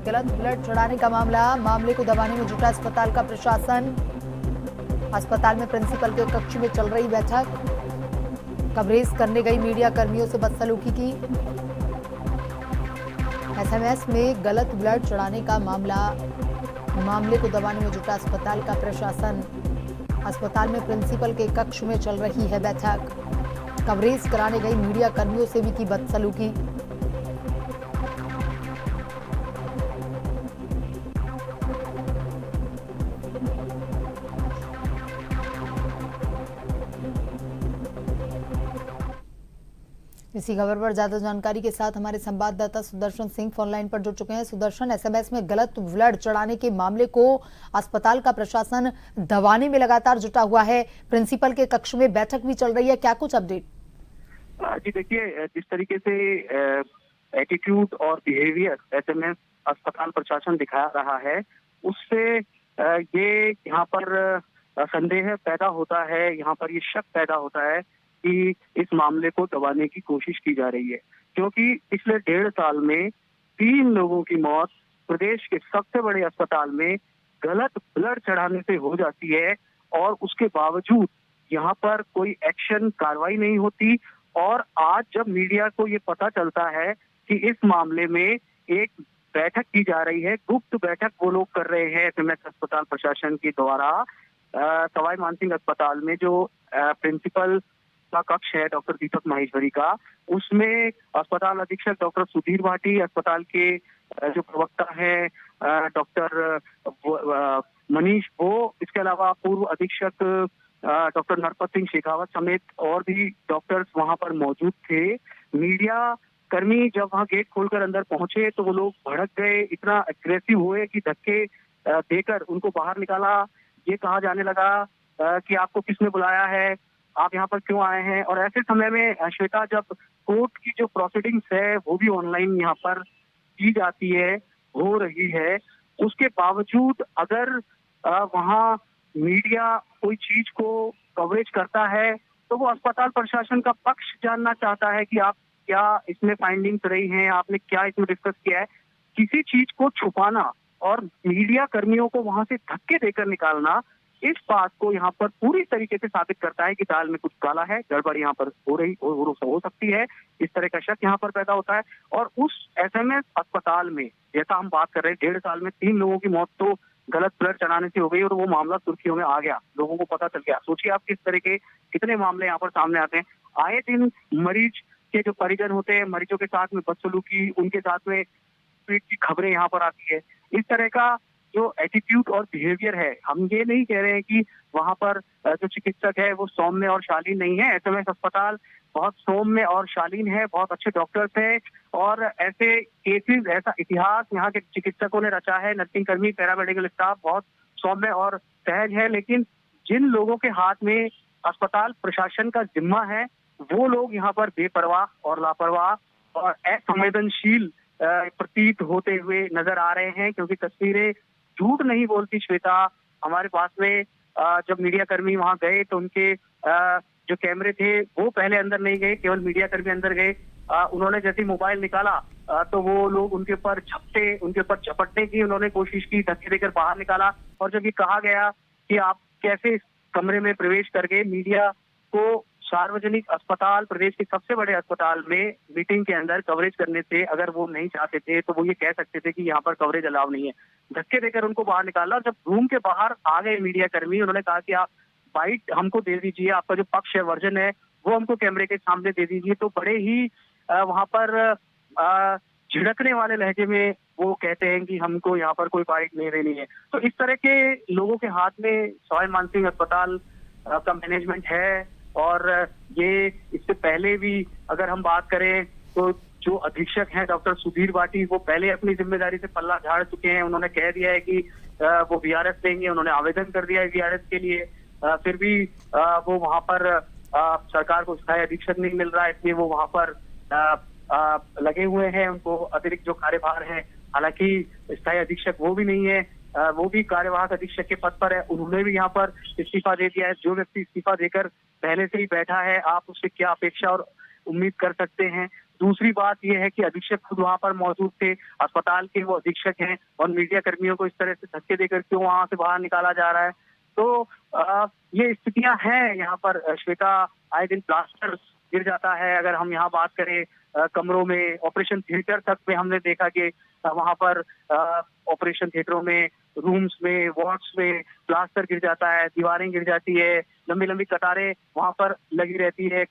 गलत ब्लड चढ़ाने का मामले को दबाने में जुटा अस्पताल का प्रशासन। अस्पताल में प्रिंसिपल के कक्ष में चल रही बैठक, कवरेज करने गई मीडिया कर्मियों से बदसलूकी की। एसएमएस में गलत ब्लड चढ़ाने का मामले को दबाने में जुटा अस्पताल का प्रशासन। अस्पताल में प्रिंसिपल के कक्ष में चल रही है बैठक, कवरेज कराने गई मीडिया कर्मियों से भी की बदसलूकी। इसी खबर पर ज्यादा जानकारी के साथ हमारे संवाददाता सुदर्शन सिंह फोनलाइन पर जुड़ चुके हैं। सुदर्शन, एसएमएस में गलत ब्लड चढ़ाने के मामले को अस्पताल का प्रशासन दबाने में लगातार जुटा हुआ है। प्रिंसिपल के कक्ष में बैठक भी चल रही है, क्या कुछ अपडेट? जी देखिए, जिस तरीके से एटीट्यूड और बिहेवियर एसएमएस अस्पताल प्रशासन दिखा रहा है, उससे ये यहाँ पर संदेह पैदा होता है, यहाँ पर ये शक पैदा होता है कि इस मामले को दबाने की कोशिश की जा रही है, क्योंकि पिछले 1.5 साल में 3 लोगों की मौत प्रदेश के सबसे बड़े अस्पताल में गलत ब्लड चढ़ाने से हो जाती है और उसके बावजूद यहाँ पर कोई एक्शन कार्रवाई नहीं होती। और आज जब मीडिया को ये पता चलता है कि इस मामले में एक बैठक की जा रही है, गुप्त बैठक वो लोग कर रहे हैं एसएमएस अस्पताल प्रशासन के द्वारा सवाई मानसिंह अस्पताल में, जो प्रिंसिपल का कक्ष है डॉक्टर दीपक माहेश्वरी का, उसमें अस्पताल अधीक्षक डॉक्टर सुधीर भाटी, अस्पताल के जो प्रवक्ता है डॉक्टर मनीष वो, इसके अलावा पूर्व अधीक्षक डॉक्टर नरपत सिंह शेखावत समेत और भी डॉक्टर्स वहां पर मौजूद थे। मीडिया कर्मी जब वहां गेट खोलकर अंदर पहुंचे तो वो लोग भड़क गए, इतना अग्रेसिव हुए कि धक्के देकर उनको बाहर निकाला। ये कहा जाने लगा कि आपको किसने बुलाया है, आप यहाँ पर क्यों आए हैं। और ऐसे समय में श्वेता, जब कोर्ट की जो प्रोसीडिंग्स है वो भी ऑनलाइन यहाँ पर की जाती है, हो रही है, उसके बावजूद अगर वहाँ मीडिया कोई चीज को कवरेज करता है तो वो अस्पताल प्रशासन का पक्ष जानना चाहता है कि आप क्या इसमें फाइंडिंग्स रही हैं, आपने क्या इसमें डिस्कस किया है। किसी चीज को छुपाना और मीडिया कर्मियों को वहां से धक्के देकर निकालना, इस बात को यहाँ पर पूरी तरीके से साबित करता है कि दाल में कुछ काला है, गड़बड़ यहाँ पर हो सकती है। इस तरह का शक यहाँ पर पैदा होता है। और उस एसएमएस अस्पताल में जैसा हम बात कर रहे हैं, 1.5 साल में 3 लोगों की मौत तो गलत ब्लड चढ़ाने से हो गई और वो मामला सुर्खियों में आ गया, लोगों को पता चल गया। सोचिए आप किस तरह के कितने मामले यहाँ पर सामने आते हैं। आए दिन मरीज के जो परिजन होते हैं, मरीजों के साथ में बदसलूकी, उनके साथ में पीट की खबरें यहाँ पर आती है। इस तरह का जो एटीट्यूड और बिहेवियर है, हम ये नहीं कह रहे हैं कि वहां पर जो चिकित्सक है वो सौम्य और शालीन नहीं है। एसएमएस अस्पताल बहुत सौम्य और शालीन है, बहुत अच्छे डॉक्टर्स हैं और ऐसे केसेस, ऐसा इतिहास यहाँ के चिकित्सकों ने रचा है। नर्सिंग कर्मी, पैरामेडिकल स्टाफ बहुत सौम्य और सहज है। लेकिन जिन लोगों के हाथ में अस्पताल प्रशासन का जिम्मा है, वो लोग यहाँ पर बेपरवाह और लापरवाह और असंवेदनशील प्रतीत होते हुए नजर आ रहे हैं, क्योंकि तस्वीरें झूठ नहीं बोलती श्वेता। हमारे पास में जब मीडिया कर्मी वहां गए तो उनके जो कैमरे थे वो पहले अंदर नहीं गए, केवल मीडिया कर्मी अंदर गए। उन्होंने जैसे मोबाइल निकाला तो वो लोग उनके ऊपर झपटने की उन्होंने कोशिश की, धक्के देकर बाहर निकाला। और जब ये कहा गया कि आप कैसे इस कमरे में प्रवेश करके मीडिया को सार्वजनिक अस्पताल, प्रदेश के सबसे बड़े अस्पताल में मीटिंग के अंदर कवरेज करने से अगर वो नहीं चाहते थे तो वो ये कह सकते थे कि यहाँ पर कवरेज अलाउ नहीं है, धक्के देकर उनको बाहर निकाला। जब रूम के बाहर आ गए मीडिया कर्मी, उन्होंने कहा कि आप बाइट हमको दे दीजिए, आपका जो पक्ष है, वर्जन है, वो हमको कैमरे के सामने दे दीजिए। तो बड़े ही वहां पर झिड़कने वाले लहजे में वो कहते हैं कि हमको यहाँ पर कोई बाइट नहीं देनी है। तो इस तरह के लोगों के हाथ में सवाई मानसिंह अस्पताल का मैनेजमेंट है। और ये इससे पहले भी अगर हम बात करें तो जो अधीक्षक हैं डॉक्टर सुधीर भाटी, वो पहले अपनी जिम्मेदारी से पल्ला झाड़ चुके हैं। उन्होंने कह दिया है कि वो वीआरएस देंगे, उन्होंने आवेदन कर दिया है वीआरएस के लिए। फिर भी वो वहां पर सरकार को स्थायी अधीक्षक नहीं मिल रहा है, इसलिए वो वहां पर लगे हुए हैं। उनको अतिरिक्त जो कार्यभार है, हालांकि स्थायी अधीक्षक वो भी नहीं है, वो भी कार्यवाहक अधीक्षक के पद पर है, उन्होंने भी यहाँ पर इस्तीफा दे दिया है। जो व्यक्ति इस्तीफा देकर पहले से ही बैठा है, आप उससे क्या अपेक्षा और उम्मीद कर सकते हैं। दूसरी बात यह है कि अधीक्षक खुद वहां पर मौजूद थे, अस्पताल के वो अधीक्षक हैं और मीडिया कर्मियों को इस तरह से धक्के देकर क्यों वहां से बाहर निकाला जा रहा है। तो ये स्थितियां हैं यहाँ पर श्वेता। आए दिन प्लास्टर गिर जाता है। अगर हम यहाँ बात करें कमरों में, ऑपरेशन थिएटर तक में हमने देखा कि वहां पर ऑपरेशन थिएटरों में, रूम्स में, वार्ड्स में प्लास्टर गिर जाता है, दीवारें गिर जाती है, लंबी लंबी कतारें वहां पर लगी रहती है।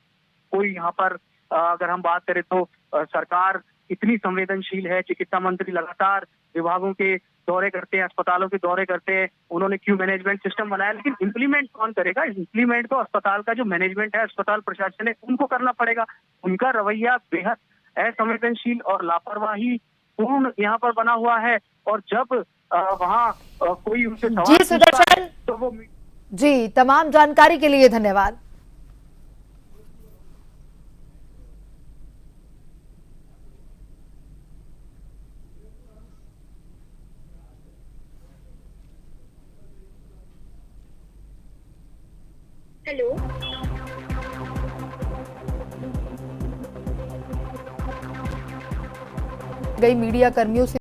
कोई यहाँ पर अगर हम बात करें तो सरकार इतनी संवेदनशील है, चिकित्सा मंत्री लगातार विभागों के दौरे करते हैं, अस्पतालों के दौरे करते हैं। उन्होंने क्यों मैनेजमेंट सिस्टम बनाया, लेकिन इम्प्लीमेंट कौन करेगा? इम्प्लीमेंट तो अस्पताल का जो मैनेजमेंट है, अस्पताल प्रशासन है, उनको करना पड़ेगा। उनका रवैया बेहद असंवेदनशील और लापरवाही पूर्ण यहाँ पर बना हुआ है। और जब वहाँ कोई उनसे सवाल जी सुदर्शन, तो वो जी तमाम जानकारी के लिए धन्यवाद। हेलो। गई मीडिया कर्मियों से